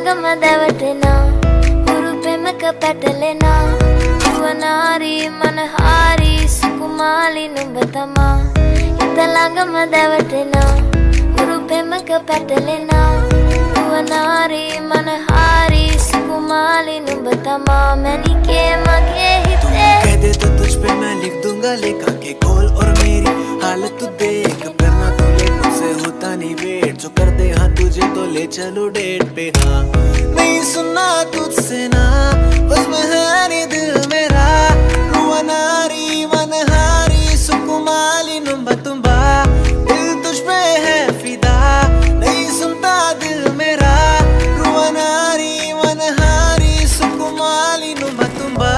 లంగమదవటెనా ఉరుపెమక పెట్టలేనా యువనారి మనహారి సుకుమాలి నుంబతమా ఇంత లంగమదవటెనా ఉరుపెమక పెట్టలేనా యువనారి మనహారి सुकुमाली नुबतमा मैंने के मगे हिते कह दे तो तुझ पे मैं लिख दूंगा लेखा के कॉल और मेरी हालत तू देख करना तो ले मुझसे होता नहीं वेट जो कर दे हाँ तुझे तो ले चलो डेट पे हाँ नहीं सुनना तुझसे ना बस में है नहीं दिल मेरा रुआनारी मनहारी सुकुमाली नुबतुम्बा दिल तुझ पे है फिदा नहीं सुनता दिल मेरा रुआनारी मनहारी सुकुमाली नुबतुम्बा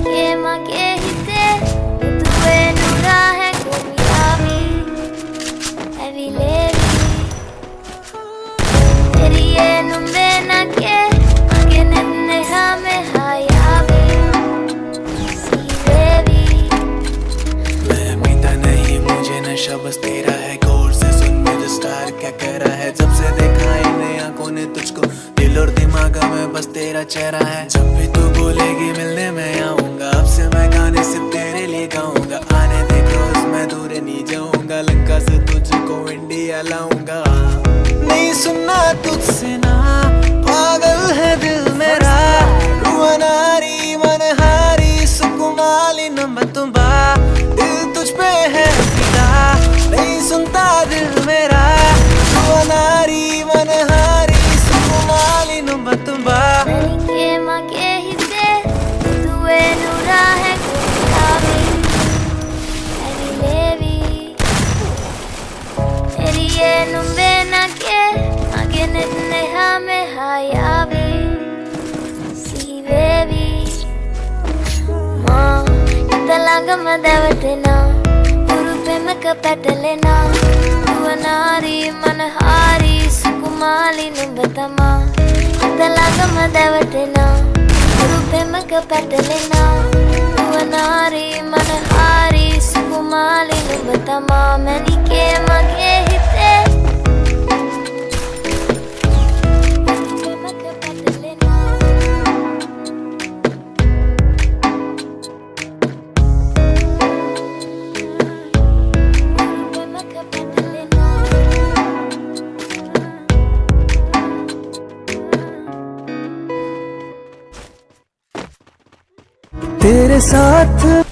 के मगे हिते तुए नूरा है गुमियावी एवी लेवी तेरी ये नुम्बे ना के मगे नन्ने हमें हायावी सी लेवी मैं मीता नहीं मुझे नशा बस तेरा है गौर से सुन मुझे स्टार क्या कह रहा है जब से देखा इन आंखों ने तुझको दिल और दिमाग में बस तेरा चेहरा है जब भी तू बोलेगी मिलने मैं आऊंगा अब से मैं गाने सिर्फ तेरे लिए गाऊंगा आने दे क्लोज मैं दूर नहीं जाऊंगा लंका से तुझको इंडिया लाऊंगा नहीं सुनना तुझसे ना पागल है दिल मेरा रुआनारी मनहारी सुकुमाली नुबतुम्बा दिल तुझ पे है फिदा नहीं सुनता दिल मेरा रुआनारी मनहारी सुकुमाली नुबतुम्बा के मगे हिते तुए नूरा है गुमियावी एवी लेवी तेरी ये नुम्बे ना के मगे नन्ने हमें हायावी सी बेबी माँ లంగమదవటెనా ఉరుపెమక పెట్టలేనా యువనారి మనహారి సుకుమాలి నుంబతమా ఇంత లంగమదవటెనా ఉరుపెమక పెట్టలేనా యువనారి మనహారి సుకుమాలి నుంబతమా मैंने के मगे हिते उरुपेमक పెట్టలేనా तेरे साथ